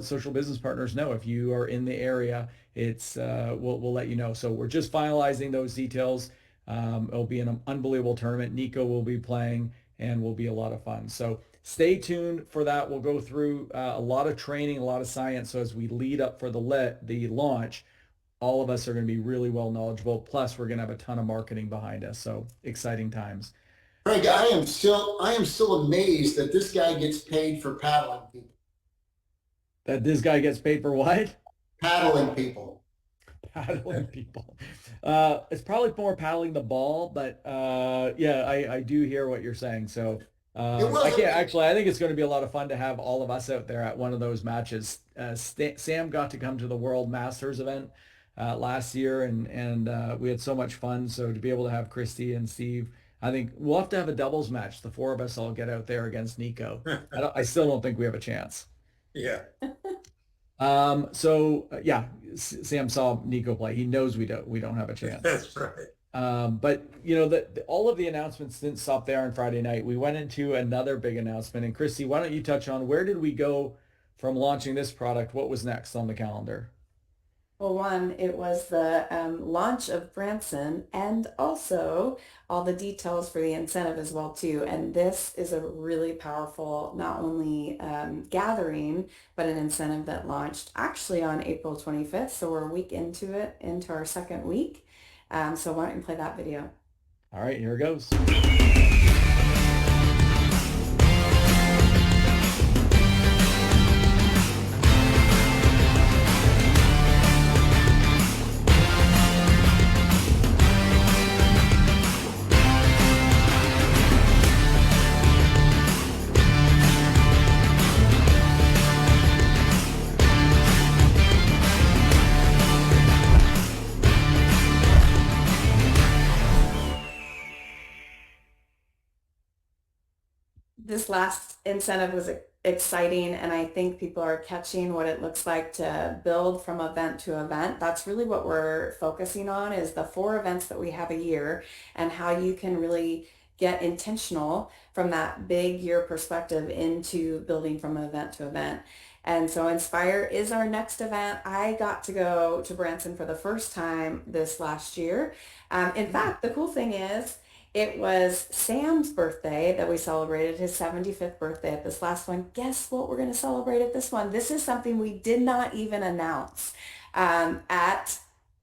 social business partners know if you are in the area. It's we'll let you know. So we're just finalizing those details. It'll be an unbelievable tournament. Nico will be playing and will be a lot of fun. So stay tuned for that. We'll go through a lot of training, a lot of science. So as we lead up for the launch, all of us are going to be really well knowledgeable. Plus, we're going to have a ton of marketing behind us. So exciting times. Craig, I am still amazed that this guy gets paid for paddling people. That this guy gets paid for what? Paddling people. Paddling people. It's probably more paddling the ball, but yeah, I do hear what you're saying. So I think it's going to be a lot of fun to have all of us out there at one of those matches. Sam got to come to the World Masters event last year, and we had so much fun. So to be able to have Christy and Steve, I think we'll have to have a doubles match. The four of us all get out there against Nico. I still don't think we have a chance. Yeah. Yeah, Sam saw Nico play. He knows we don't have a chance. That's right. But all of the announcements didn't stop there on Friday night. We went into another big announcement, and Christy, why don't you touch on where did we go from launching this product, what was next on the calendar? Well, one, it was the launch of Branson and also all the details for the incentive as well too. And this is a really powerful, not only gathering, but an incentive that launched actually on April 25th. So we're a week into it, into our second week. So why don't you play that video? All right, here it goes. This last incentive was exciting, and I think people are catching what it looks like to build from event to event. That's really what we're focusing on, is the 4 events that we have a year and how you can really get intentional from that big year perspective into building from event to event. And so Inspire is our next event. I got to go to Branson for the first time this last year. In fact, the cool thing is, it was Sam's birthday that we celebrated, his 75th birthday at this last one. Guess what we're going to celebrate at this one? This is something we did not even announce at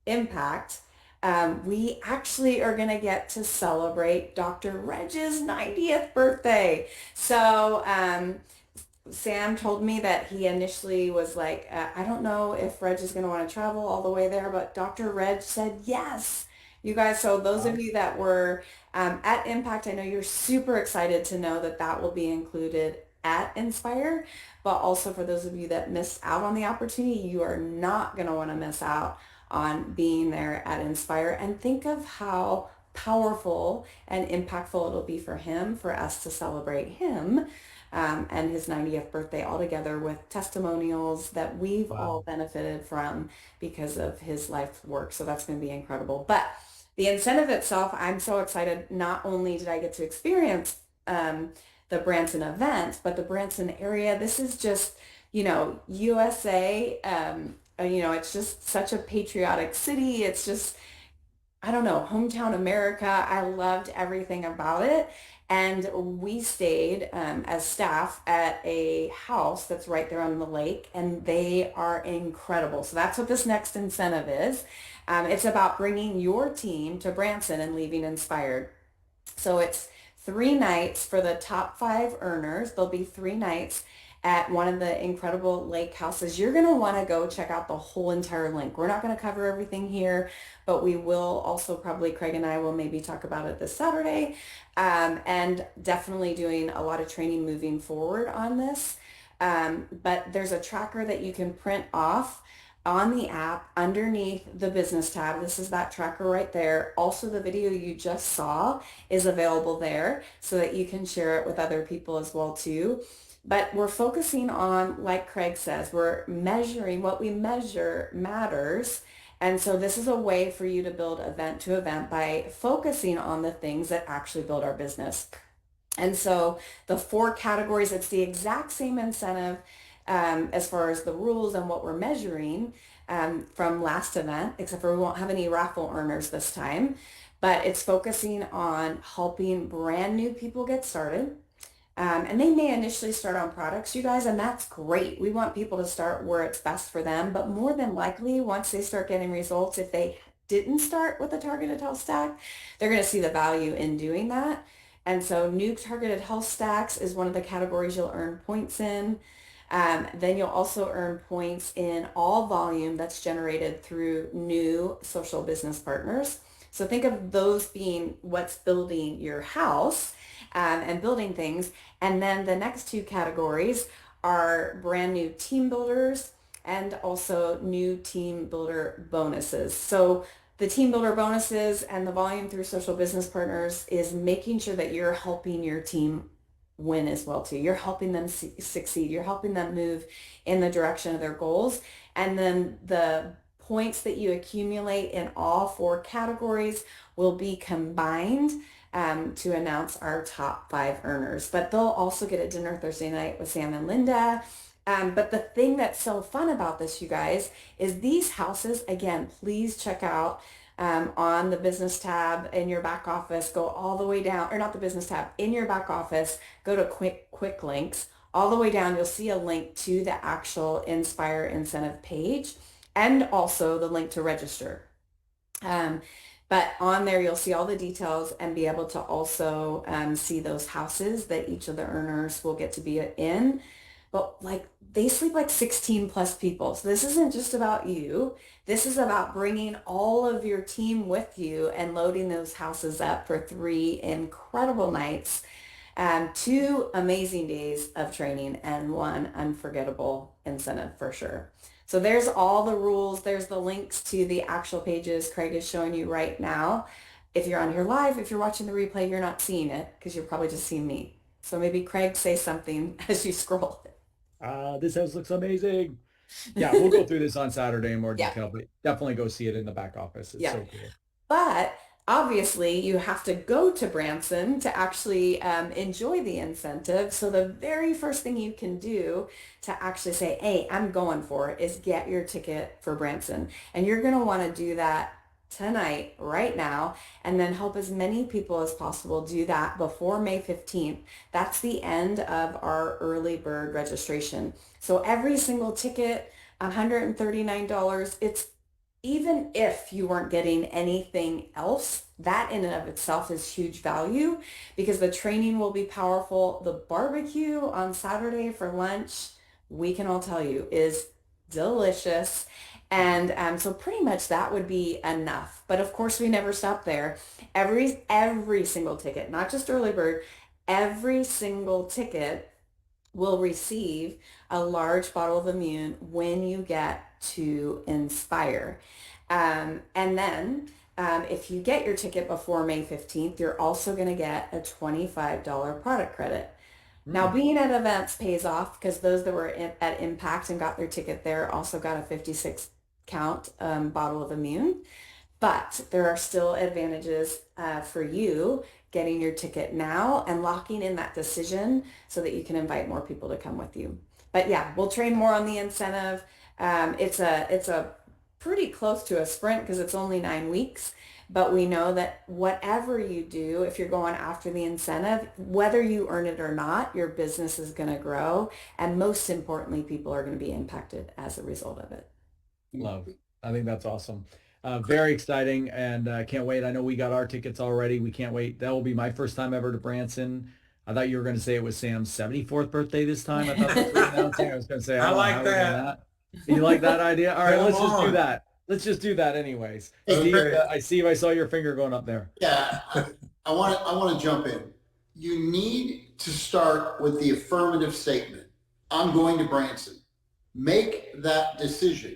Impact. We actually are going to get to celebrate Dr. Reg's 90th birthday. So Sam told me that he initially was like, I don't know if Reg is going to want to travel all the way there, but Dr. Reg said yes. You guys, so those of you that were at Impact, I know you're super excited to know that that will be included at Inspire, but also for those of you that missed out on the opportunity, you are not going to want to miss out on being there at Inspire. And think of how powerful and impactful it'll be for him, for us to celebrate him and his 90th birthday all together with testimonials that we've all benefited from because of his life work. So that's going to be incredible. But the incentive itself, I'm so excited. Not only did I get to experience the Branson event, but the Branson area. This is just, USA. It's just such a patriotic city. It's just, I don't know, hometown America. I loved everything about it. And we stayed as staff at a house that's right there on the lake, and they are incredible. So that's what this next incentive is. It's about bringing your team to Branson and leaving inspired. So it's 3 nights for the top 5 earners. There'll be 3 nights at one of the incredible lake houses. You're going to want to go check out the whole entire link. We're not going to cover everything here, but we will also probably, Craig and I will maybe talk about it this Saturday, and definitely doing a lot of training moving forward on this. But there's a tracker that you can print off on the app underneath the business tab. This is that tracker right there. Also, the video you just saw is available there so that you can share it with other people as well too. But we're focusing on, like Craig says, we're measuring what we measure matters. And so this is a way for you to build event to event by focusing on the things that actually build our business. And so the 4 categories, it's the exact same incentive as far as the rules and what we're measuring from last event, except for we won't have any raffle earners this time. But it's focusing on helping brand new people get started. And they may initially start on products, you guys, and that's great. We want people to start where it's best for them. But more than likely, once they start getting results, if they didn't start with a targeted health stack, they're going to see the value in doing that. And so new targeted health stacks is one of the categories you'll earn points in. Then you'll also earn points in all volume that's generated through new social business partners. So think of those being what's building your house and building things. And then the next 2 categories are brand new team builders and also new team builder bonuses. So the team builder bonuses and the volume through social business partners is making sure that you're helping your team win as well too. You're helping them succeed. You're helping them move in the direction of their goals. And then the points that you accumulate in all 4 categories will be combined to announce our top 5 earners. But they'll also get a dinner Thursday night with Sam and Linda. But the thing that's so fun about this, you guys, is these houses, again, please check out on the business tab in your back office, go all the way down, or not the business tab, in your back office, go to quick links. All the way down, you'll see a link to the actual Inspire incentive page and also the link to register. But on there, you'll see all the details and be able to also see those houses that each of the earners will get to be in. But like they sleep like 16 plus people. So this isn't just about you. This is about bringing all of your team with you and loading those houses up for 3 incredible nights, 2 amazing days of training, and 1 unforgettable incentive for sure. So there's all the rules. There's the links to the actual pages Craig is showing you right now. If you're on here live, if you're watching the replay, you're not seeing it because you're probably just seeing me. So maybe Craig say something as you scroll. This house looks amazing. Yeah, we'll go through this on Saturday in more Yeah. detail, but definitely go see it in the back office. It's Yeah. so cool. But obviously, you have to go to Branson to actually enjoy the incentive. So the very first thing you can do to actually say, hey, I'm going for it, is get your ticket for Branson. And you're going to want to do that tonight, right now, and then help as many people as possible do that before May 15th. That's the end of our early bird registration. So every single ticket, $139, it's even if you weren't getting anything else, that in and of itself is huge value because the training will be powerful. The barbecue on Saturday for lunch, we can all tell you, is delicious. And so pretty much that would be enough. But of course, we never stop there. Every single ticket, not just early bird, every single ticket will receive a large bottle of Immune when you get to Inspire. And then if you get your ticket before May 15th, you're also going to get a $25 product credit. Now, being at events pays off because those that were at Impact and got their ticket there also got a 56 count bottle of Immune. But there are still advantages for you getting your ticket now and locking in that decision so that you can invite more people to come with you. But yeah, we'll train more on the incentive. It's a pretty close to a sprint because it's only 9 weeks. But we know that whatever you do, if you're going after the incentive, whether you earn it or not, your business is going to grow. And most importantly, people are going to be impacted as a result of it. Love. I think that's awesome. Very exciting, and can't wait. I know we got our tickets already. We can't wait. That will be my first time ever to Branson. I thought you were going to say it was Sam's 74th birthday this time. I thought that's what you were announcing. I was going to say, I don't know like how we're doing that. You like that idea? All right, Come let's just do on. that. Let's just do that anyways. Hey, Steve, I saw your finger going up there. Yeah, I want to jump in. You need to start with the affirmative statement. I'm going to Branson. Make that decision.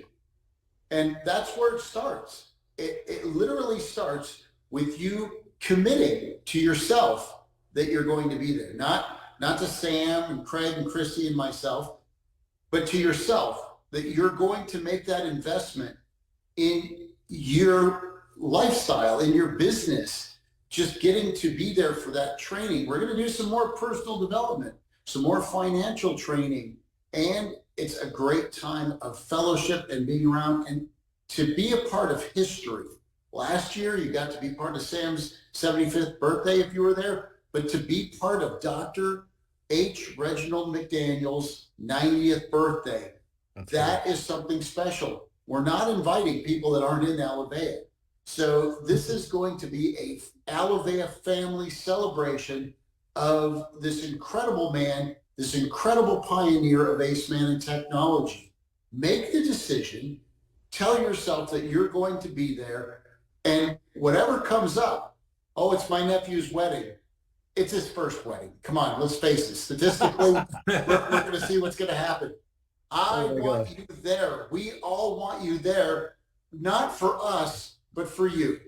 And that's where it starts. It literally starts with you committing to yourself that you're going to be there. Not to Sam and Craig and Christy and myself, but to yourself that you're going to make that investment in your lifestyle, in your business, just getting to be there for that training. We're going to do some more personal development, some more financial training, and it's a great time of fellowship and being around and to be a part of history. Last year, you got to be part of Sam's 75th birthday if you were there, but to be part of Dr. H. Reginald McDaniel's 90th birthday, that is something special. We're not inviting people that aren't in Alavea. So this is going to be a Alavea family celebration of this incredible man, this incredible pioneer of AceMan and technology. Make the decision, tell yourself that you're going to be there, and whatever comes up, oh, it's my nephew's wedding. It's his first wedding. Come on, let's face it. Statistically, we're going to see what's going to happen. I want you there. We all want you there, not for us, but for you.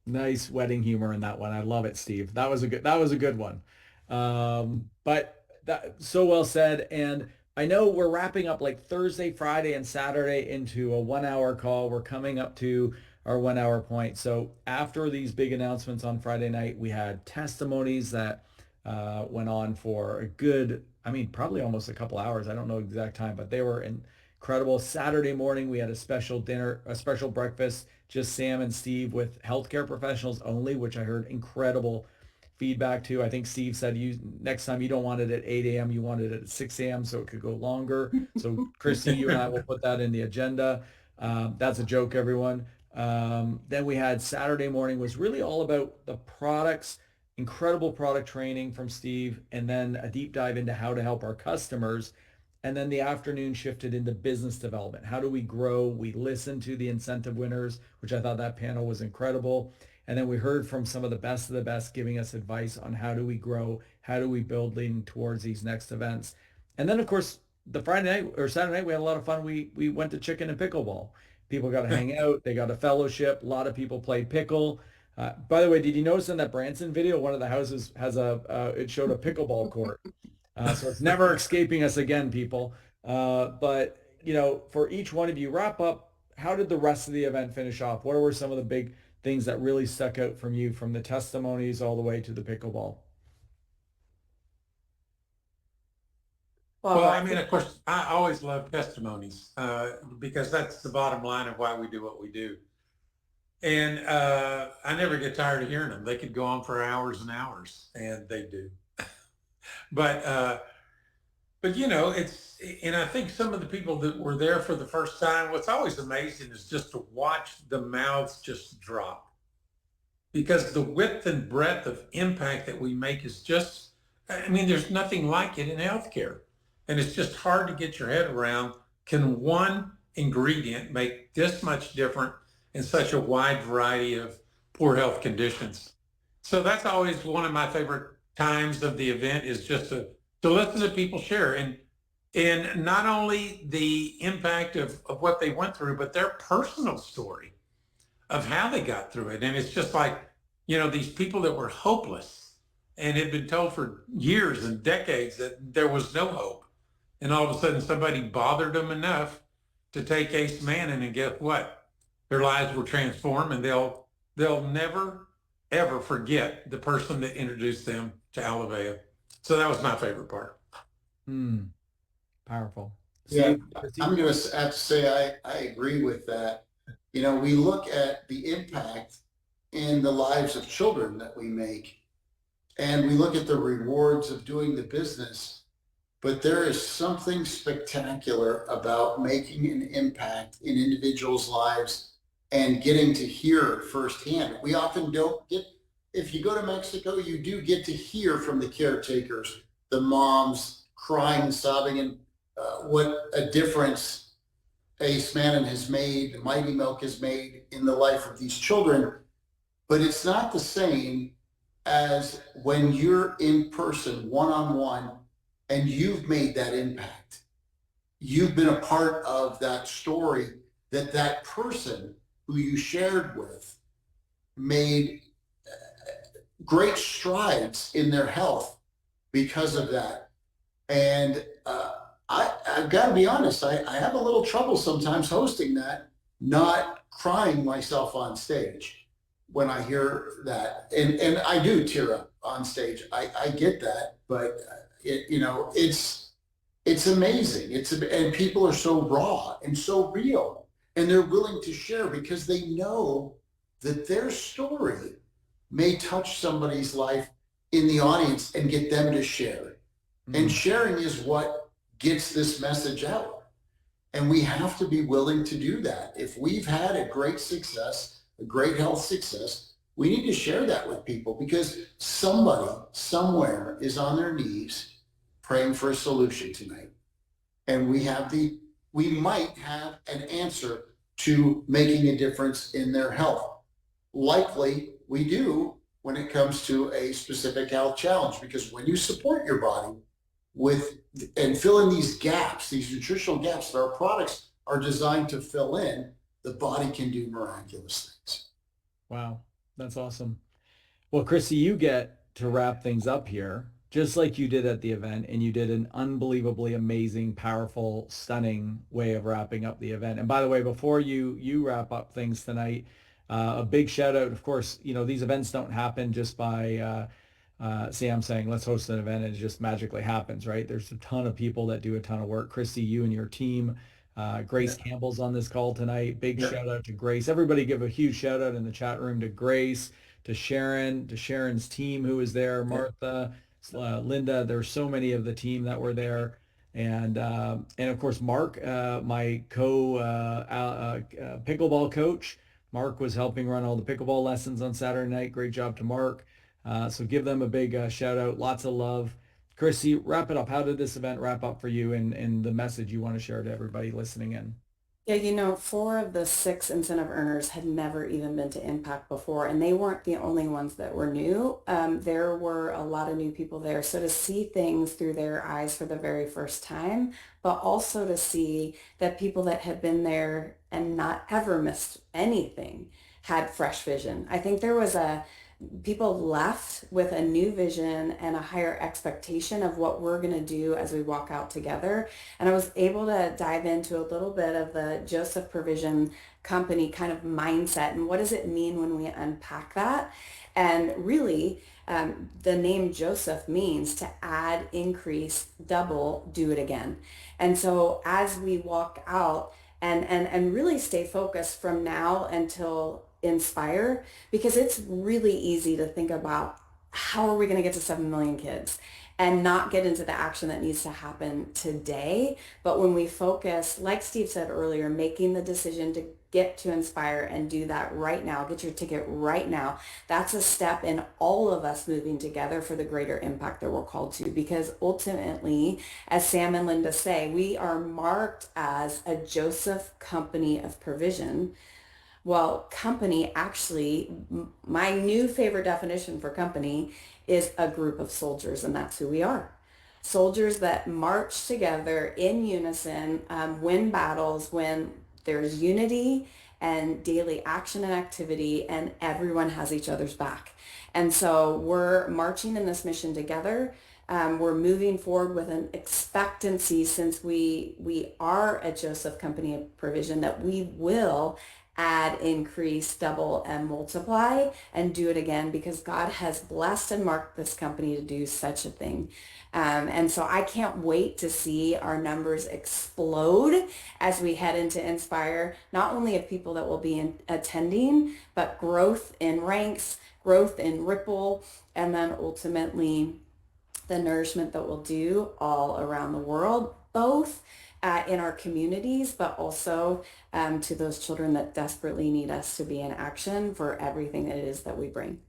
Nice wedding humor in that one. I love it, Steve. That was a good one. But that so well said. And I know we're wrapping up like Thursday, Friday, and Saturday into a 1 hour call. We're coming up to our 1 hour point. So after these big announcements on Friday night, we had testimonies that went on for a good I mean, probably almost a couple hours. I don't know the exact time, but they were incredible. Saturday morning, we had a special dinner, a special breakfast, just Sam and Steve with healthcare professionals only, which I heard incredible feedback to. I think Steve said you next time you don't want it at 8 a.m. You want it at 6 a.m. so it could go longer. So Christy, you and I will put that in the agenda. That's a joke, everyone. Then we had Saturday morning was really all about the products, incredible product training from Steve, and then a deep dive into how to help our customers. And then the afternoon shifted into business development. How do we grow? We listened to the incentive winners, which I thought that panel was incredible. And then we heard from some of the best giving us advice on how do we grow? How do we build leading towards these next events? And then, of course, the Friday night or Saturday night, we had a lot of fun. We went to chicken and pickleball. People got to hang out. They got a fellowship. A lot of people played pickle. By the way, did you notice in that Branson video, one of the houses has it showed a pickleball court. So it's never escaping us again, people. But, for each one of you, wrap up, how did the rest of the event finish off? What were some of the big things that really stuck out from you, from the testimonies all the way to the pickleball? Well, I mean, of course, I always love testimonies because that's the bottom line of why we do what we do. And I never get tired of hearing them. They could go on for hours and hours, and they do. But and I think some of the people that were there for the first time, what's always amazing is just to watch the mouths just drop, because the width and breadth of impact that we make is just, I mean, there's nothing like it in healthcare. And it's just hard to get your head around. Can one ingredient make this much different in such a wide variety of poor health conditions? So that's always one of my favorite times of the event, is just to listen to people share, and not only the impact of what they went through, but their personal story of how they got through it. And it's just like, these people that were hopeless and had been told for years and decades that there was no hope. And all of a sudden somebody bothered them enough to take Ace Mannon, and guess what? Their lives were transformed, and they'll never, ever forget the person that introduced them to Alavea. So that was my favorite part. Powerful. Yeah, Steve, I'm going to have to say I agree with that. We look at the impact in the lives of children that we make, and we look at the rewards of doing the business. But there is something spectacular about making an impact in individuals' lives and getting to hear firsthand. We often don't get, if you go to Mexico, you do get to hear from the caretakers, the moms crying and sobbing, and what a difference Ace Mannon has made, Mighty Milk has made in the life of these children. But it's not the same as when you're in person, one-on-one, and you've made that impact. You've been a part of that story that person who you shared with made great strides in their health because of that. And I've got to be honest, I have a little trouble sometimes hosting that, not crying myself on stage when I hear that. And I do tear up on stage. I get that, but it's amazing. And people are so raw and so real, and they're willing to share because they know that their story may touch somebody's life in the audience and get them to share. And sharing is what gets this message out. And we have to be willing to do that. If we've had a great success, a great health success, we need to share that with people, because somebody somewhere is on their knees praying for a solution tonight. And we might have an answer to making a difference in their health. Likely we do when it comes to a specific health challenge, because when you support your body with and fill in these gaps, these nutritional gaps that our products are designed to fill in, the body can do miraculous things. wow, that's awesome. Well, Chrissy, you get to wrap things up here, just like you did at the event, and you did an unbelievably amazing, powerful, stunning way of wrapping up the event. And by the way, before you wrap up things tonight, a big shout out, of course, these events don't happen just by Sam saying, let's host an event, and it just magically happens, right? There's a ton of people that do a ton of work. Christy, you and your team, Grace Yeah. Campbell's on this call tonight. Big Yeah. shout out to Grace. Everybody give a huge shout out in the chat room to Grace, to Sharon, to Sharon's team who was there, Yeah. Martha, Linda. There's so many of the team that were there. And of course, Mark, my pickleball coach. Mark was helping run all the pickleball lessons on Saturday night. Great job to Mark. So give them a big shout out. Lots of love. Chrissy, wrap it up. How did this event wrap up for you, and the message you want to share to everybody listening in? Yeah, 4 of the 6 incentive earners had never even been to Impact before, and they weren't the only ones that were new. There were a lot of new people there. So to see things through their eyes for the very first time, but also to see that people that had been there and not ever missed anything had fresh vision. I think there was people left with a new vision and a higher expectation of what we're going to do as we walk out together. And I was able to dive into a little bit of the Joseph Provision Company kind of mindset and what does it mean when we unpack that. And really, the name Joseph means to add, increase, double, do it again. And so as we walk out and really stay focused from now until Inspire, because it's really easy to think about how are we going to get to 7 million kids and not get into the action that needs to happen today. But when we focus, like Steve said earlier, making the decision to get to Inspire and do that right now, get your ticket right now, that's a step in all of us moving together for the greater impact that we're called to. Because ultimately, as Sam and Linda say, we are marked as a Joseph Company of Provision. Well, company actually, my new favorite definition for company is a group of soldiers, and that's who we are. Soldiers that march together in unison, win battles when there's unity and daily action and activity, and everyone has each other's back. And so we're marching in this mission together. We're moving forward with an expectancy, since we are a Joseph Company of Provision, that we will add, increase, double, and multiply and do it again, because God has blessed and marked this company to do such a thing. And so I can't wait to see our numbers explode as we head into Inspire, not only of people that will be attending, but growth in ranks, growth in Ripple, and then ultimately the nourishment that we'll do all around the world, both in our communities, but also to those children that desperately need us to be in action for everything that it is that we bring.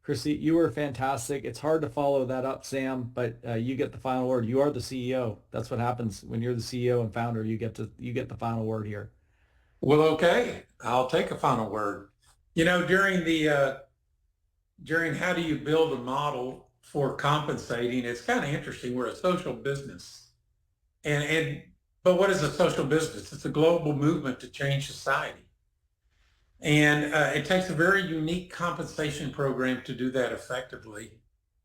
Chrissy, you were fantastic. It's hard to follow that up, Sam, but you get the final word. You are the CEO. That's what happens when you're the CEO and founder. You get the final word here. Well, okay, I'll take a final word. During how do you build a model for compensating, it's kind of interesting. We're a social business. But what is a social business? It's a global movement to change society. And it takes a very unique compensation program to do that effectively.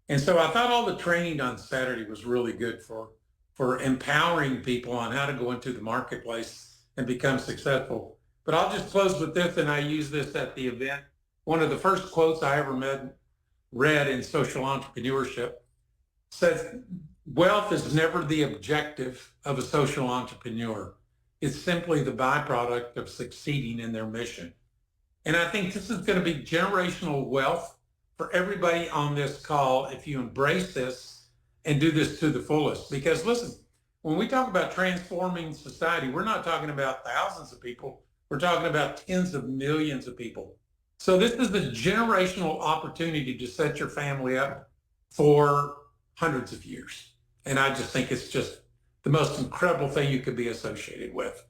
And so I thought all the training on Saturday was really good for empowering people on how to go into the marketplace and become successful. But I'll just close with this, and I use this at the event. One of the first quotes I ever read in social entrepreneurship says, "Wealth is never the objective of a social entrepreneur. It's simply the byproduct of succeeding in their mission." And I think this is going to be generational wealth for everybody on this call if you embrace this and do this to the fullest. Because listen, when we talk about transforming society, we're not talking about thousands of people. We're talking about tens of millions of people. So this is the generational opportunity to set your family up for hundreds of years. And I just think it's just the most incredible thing you could be associated with.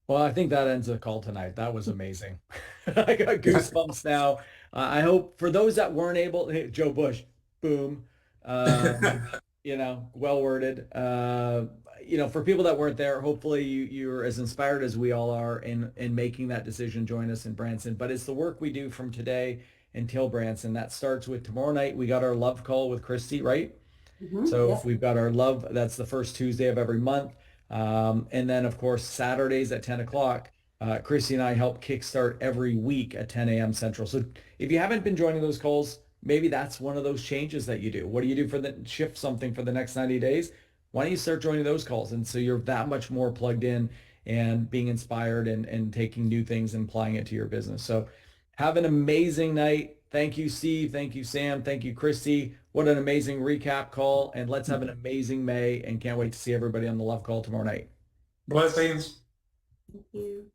Well, I think that ends the call tonight. That was amazing. I got goosebumps now. I hope for those that weren't able, hey, Joe Bush, boom, well worded. For people that weren't there, hopefully you're as inspired as we all are in making that decision. Join us in Branson. But it's the work we do from today until Branson. That starts with tomorrow night. We got our love call with Christy, right? Mm-hmm. So Yes. we've got our love. That's the first Tuesday of every month. And then, of course, Saturdays at 10 o'clock, Christy and I help kickstart every week at 10 a.m. Central. So if you haven't been joining those calls, maybe that's one of those changes that you do. What do you do for the shift something for the next 90 days? Why don't you start joining those calls? And so you're that much more plugged in and being inspired and taking new things and applying it to your business. So have an amazing night. Thank you, Steve. Thank you, Sam. Thank you, Christy. What an amazing recap call. And let's have an amazing May, and can't wait to see everybody on the Love Call tomorrow night. Blessings. Thank you.